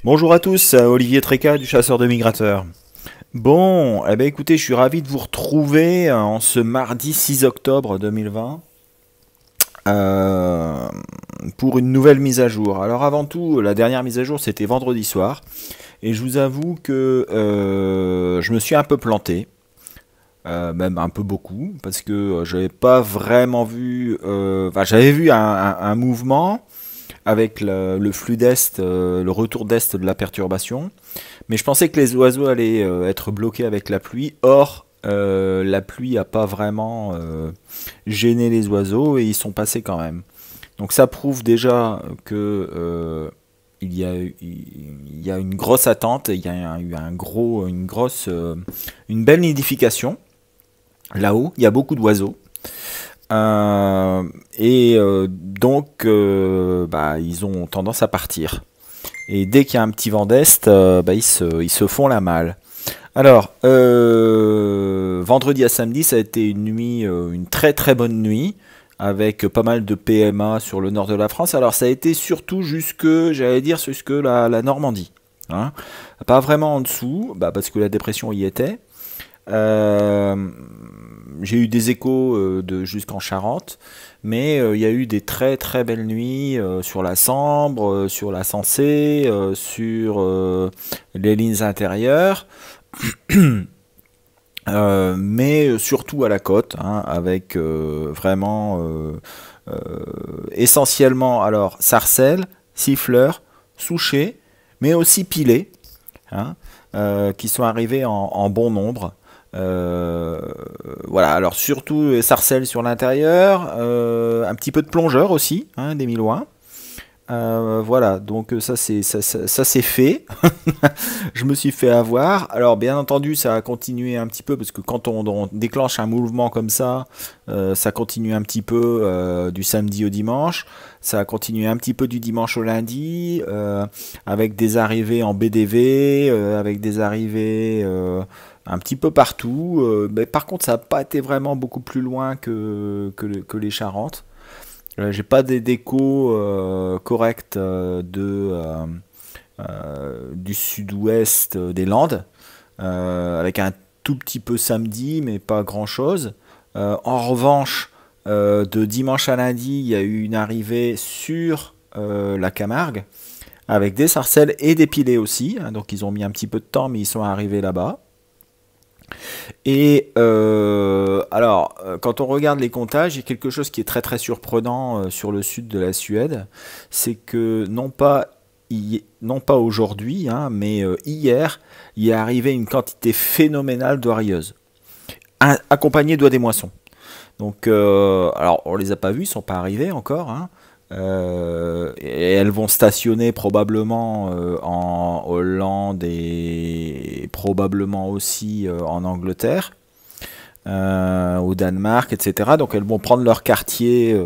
Bonjour à tous, Olivier Tréca du Chasseur de Migrateurs. Bon, eh ben écoutez, je suis ravi de vous retrouver en ce mardi 6 octobre 2020 euh, pour une nouvelle mise à jour. Alors avant tout, la dernière mise à jour c'était vendredi soir et je vous avoue que je me suis un peu planté. Même un peu beaucoup parce que j'avais pas vraiment vu enfin, j'avais vu un mouvement avec le flux d'est, le retour d'est de la perturbation. Mais je pensais que les oiseaux allaient être bloqués avec la pluie. Or, la pluie n'a pas vraiment gêné les oiseaux et ils sont passés quand même. Donc ça prouve déjà que il y a une grosse attente, il y a eu une belle nidification là-haut. Il y a beaucoup d'oiseaux. Donc, ils ont tendance à partir. Et dès qu'il y a un petit vent d'est, ils se font la malle. Alors, vendredi à samedi, ça a été une nuit, une très très bonne nuit, avec pas mal de PMA sur le nord de la France. Alors, ça a été surtout jusque la Normandie. Hein. Pas vraiment en dessous, parce que la dépression y était. Euh, j'ai eu des échos jusqu'en Charente, mais il y a eu des très très belles nuits sur la Sambre, sur la Sensée, sur les lignes intérieures, mais surtout à la côte, hein, avec essentiellement alors sarcelles, siffleurs, souchets, mais aussi pilets, hein, qui sont arrivés en bon nombre. Euh, voilà, alors surtout sarcelles sur l'intérieur, un petit peu de plongeur aussi, hein, des Milouins. Voilà, donc ça c'est fait. Je me suis fait avoir. Alors bien entendu, ça a continué un petit peu parce que quand on déclenche un mouvement comme ça continue un petit peu du samedi au dimanche. Ça a continué un petit peu du dimanche au lundi, avec des arrivées en BDV, avec des arrivées un petit peu partout. Mais par contre, ça n'a pas été vraiment beaucoup plus loin que les Charentes. J'ai pas des décos corrects du sud-ouest des Landes, avec un tout petit peu samedi, mais pas grand-chose. En revanche, de dimanche à lundi, il y a eu une arrivée sur la Camargue, avec des sarcelles et des pilets aussi. Hein, donc ils ont mis un petit peu de temps, mais ils sont arrivés là-bas. Et quand on regarde les comptages, il y a quelque chose qui est très très surprenant sur le sud de la Suède, c'est que non pas aujourd'hui, hein, mais hier, il est arrivé une quantité phénoménale d'oreilleuses, accompagnées d'oies des moissons. Donc, alors on les a pas vues, ils sont pas arrivés encore, hein. Et elles vont stationner probablement en Hollande et probablement aussi en Angleterre, au Danemark, etc. Donc elles vont prendre leur quartier.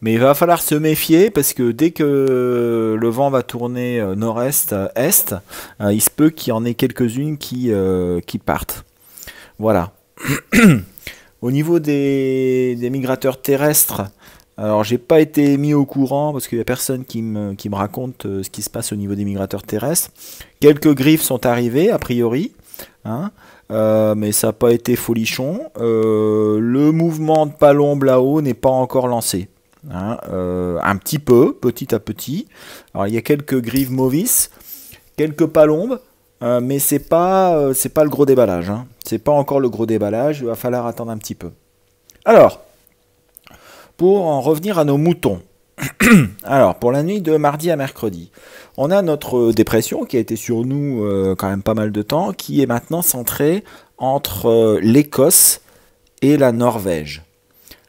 Mais il va falloir se méfier parce que dès que le vent va tourner nord-est, est, il se peut qu'il y en ait quelques-unes qui partent. Voilà. Au niveau des migrateurs terrestres, alors j'ai pas été mis au courant parce qu'il y a personne qui me raconte ce qui se passe au niveau des migrateurs terrestres. Quelques griffes sont arrivées a priori, hein, mais ça n'a pas été folichon. Le mouvement de palombe là-haut n'est pas encore lancé. Hein, un petit peu, petit à petit. Alors il y a quelques grives Movis, quelques palombes, mais c'est pas le gros déballage. Hein. C'est pas encore le gros déballage. Il va falloir attendre un petit peu. Alors, pour en revenir à nos moutons. Alors, pour la nuit de mardi à mercredi, on a notre dépression qui a été sur nous quand même pas mal de temps, qui est maintenant centrée entre l'Écosse et la Norvège.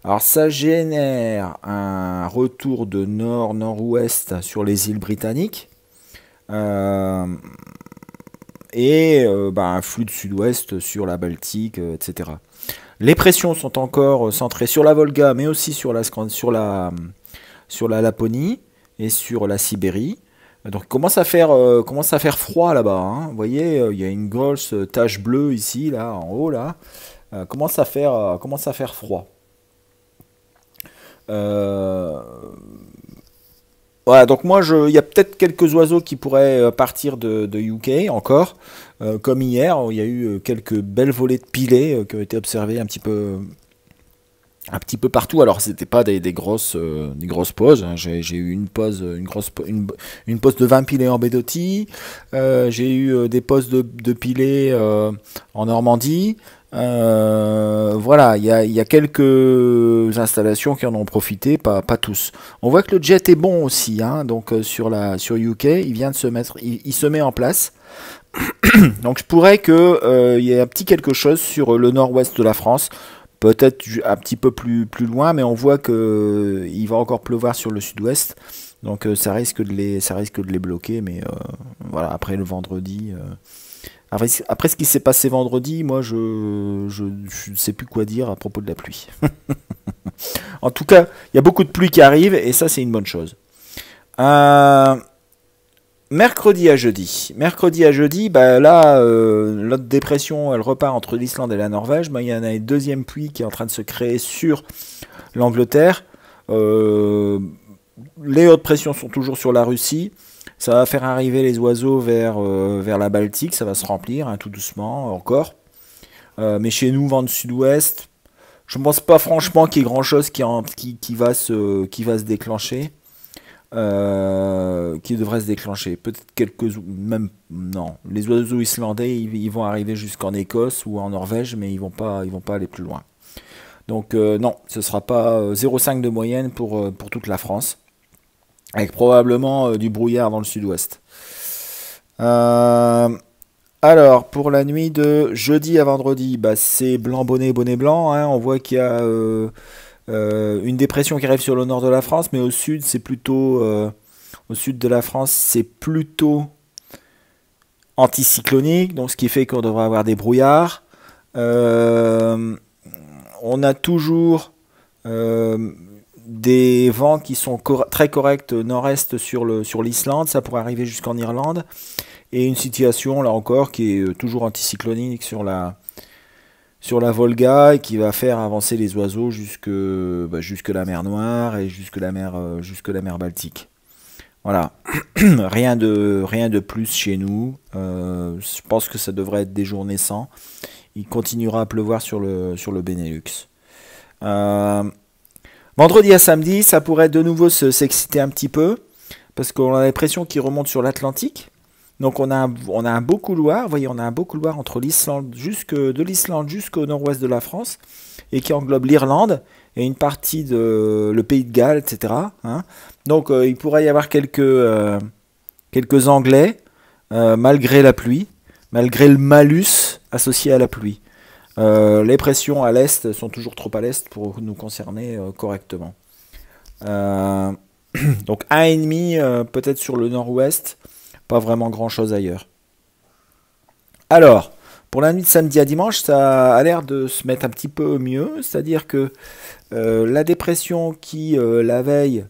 Alors, ça génère un retour de nord-nord-ouest sur les îles britanniques euh, et un flux de sud-ouest sur la Baltique, etc. Les pressions sont encore centrées sur la Volga, mais aussi sur la Laponie et sur la Sibérie. Donc il commence à faire froid là-bas. Hein. Vous voyez, il y a une grosse tache bleue ici, là, en haut, là. Commence à faire froid. Euh, voilà, donc moi, il y a peut-être quelques oiseaux qui pourraient partir de UK encore, comme hier, où il y a eu quelques belles volées de pilets qui ont été observées un petit peu partout. Alors c'était pas des grosses pauses, hein. J'ai eu une pause, une pause de 20 pilets en Bédotti. J'ai eu des pauses de pilets en Normandie. Voilà, il y a quelques installations qui en ont profité, pas tous. On voit que le jet est bon aussi, hein, donc sur UK, il vient de se mettre, il se met en place. Donc je pourrais que il y ait un petit quelque chose sur le nord-ouest de la France. Peut-être un petit peu plus loin, mais on voit que il va encore pleuvoir sur le sud-ouest. Donc ça risque de les bloquer. Mais voilà, après le vendredi. Après ce qui s'est passé vendredi, moi je ne sais plus quoi dire à propos de la pluie. En tout cas, il y a beaucoup de pluie qui arrive et ça c'est une bonne chose. Mercredi à jeudi. Mercredi à jeudi, bah là, l'autre dépression, elle repart entre l'Islande et la Norvège. Bah, il y en a une deuxième pluie qui est en train de se créer sur l'Angleterre. Les hautes pressions sont toujours sur la Russie. Ça va faire arriver les oiseaux vers la Baltique. Ça va se remplir, hein, tout doucement, encore. Mais chez nous, vent de sud-ouest, je ne pense pas franchement qu'il y ait grand-chose qui va se déclencher. Qui devrait se déclencher. Peut-être même non. Les oiseaux islandais, ils vont arriver jusqu'en Écosse ou en Norvège, mais ils vont pas aller plus loin. Donc non, ce sera pas 0,5 de moyenne pour toute la France, avec probablement du brouillard dans le sud-ouest. Alors pour la nuit de jeudi à vendredi, bah, c'est blanc bonnet blanc. Hein. On voit qu'il y a une dépression qui arrive sur le nord de la France, mais au sud, c'est plutôt au sud de la France, c'est plutôt anticyclonique, donc ce qui fait qu'on devrait avoir des brouillards. On a toujours des vents qui sont très corrects nord-est sur l'Islande, ça pourrait arriver jusqu'en Irlande, et une situation là encore qui est toujours anticyclonique sur la Volga et qui va faire avancer les oiseaux jusque la mer Noire et jusque la mer Baltique. Voilà, rien de plus chez nous. Je pense que ça devrait être des journées sans. Il continuera à pleuvoir sur le Benelux. Vendredi à samedi, ça pourrait de nouveau s'exciter un petit peu parce qu'on a l'impression qu'il remonte sur l'Atlantique. Donc on a un beau couloir, vous voyez, on a un beau couloir entre de l'Islande jusqu'au nord-ouest de la France, et qui englobe l'Irlande et une partie de le Pays de Galles, etc. Hein. Donc il pourrait y avoir quelques Anglais, malgré la pluie, malgré le malus associé à la pluie. Les pressions à l'est sont toujours trop à l'est pour nous concerner correctement. Donc 1,5 peut-être sur le nord-ouest. Pas vraiment grand chose ailleurs. Alors, pour la nuit de samedi à dimanche, ça a l'air de se mettre un petit peu mieux. C'est-à-dire que la dépression qui, la veille,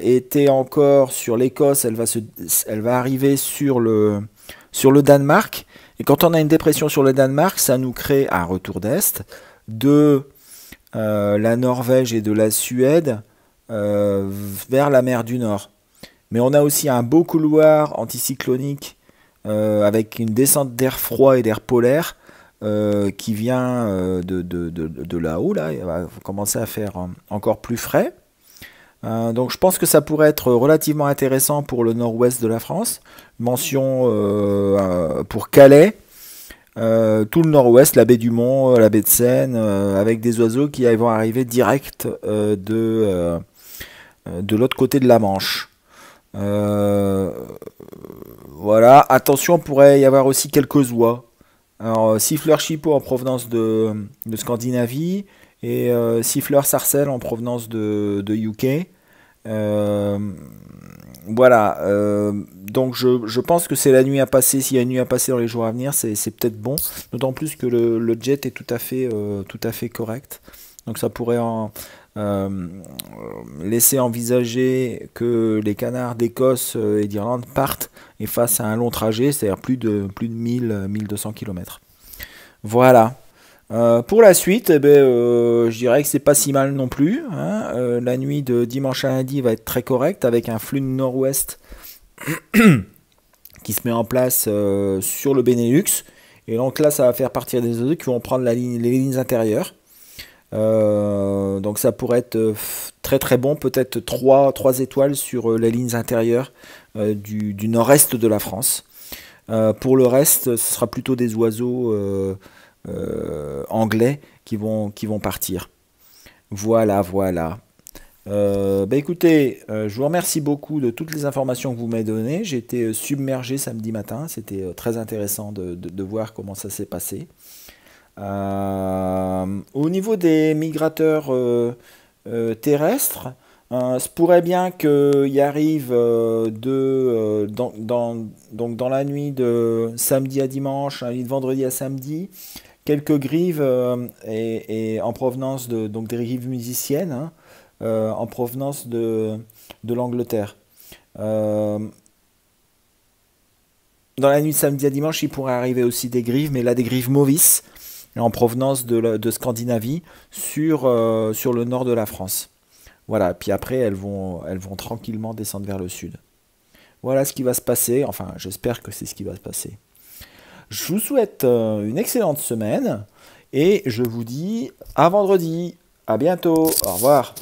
était encore sur l'Écosse, elle va arriver sur le Danemark. Et quand on a une dépression sur le Danemark, ça nous crée un retour d'Est de la Norvège et de la Suède vers la mer du Nord. Mais on a aussi un beau couloir anticyclonique avec une descente d'air froid et d'air polaire qui vient de là-haut. Là, il va commencer à faire encore plus frais. Donc je pense que ça pourrait être relativement intéressant pour le nord-ouest de la France. Mention pour Calais, tout le nord-ouest, la baie du Mont, la baie de Seine, avec des oiseaux qui vont arriver direct de l'autre côté de la Manche. Voilà, attention, pourrait y avoir aussi quelques oies. Alors, siffleur chipot en provenance de Scandinavie et siffleur sarcelle en provenance de UK. Voilà, donc je pense que c'est la nuit à passer. S'il y a une nuit à passer dans les jours à venir, c'est peut-être bon. D'autant plus que le jet est tout à fait correct. Donc ça pourrait laisser envisager que les canards d'Écosse et d'Irlande partent et fassent un long trajet, c'est-à-dire plus de 1200 km. Voilà. Pour la suite, eh ben, je dirais que c'est pas si mal non plus, hein. La nuit de dimanche à lundi va être très correcte avec un flux de nord-ouest qui se met en place sur le Benelux. Et donc là, ça va faire partir des oiseaux qui vont prendre les lignes intérieures. Donc ça pourrait être très très bon, peut-être 3 étoiles sur les lignes intérieures du nord-est de la France. Pour le reste, ce sera plutôt des oiseaux anglais qui vont partir. Voilà, voilà. Bah écoutez, je vous remercie beaucoup de toutes les informations que vous m'avez données. J'ai été submergé samedi matin. C'était très intéressant de voir comment ça s'est passé. Au niveau des migrateurs terrestres, se pourrait bien qu'il y arrive donc dans la nuit de samedi à dimanche, la nuit de vendredi à samedi, quelques grives et en provenance donc des grives musiciennes, hein, en provenance de l'Angleterre. Euh, dans la nuit de samedi à dimanche, il pourrait arriver aussi des grives, mais là des grives Movis en provenance de Scandinavie sur le nord de la France. Voilà, puis après elles vont tranquillement descendre vers le sud. Voilà ce qui va se passer, enfin j'espère que c'est ce qui va se passer. Je vous souhaite une excellente semaine et je vous dis à vendredi. À bientôt. Au revoir.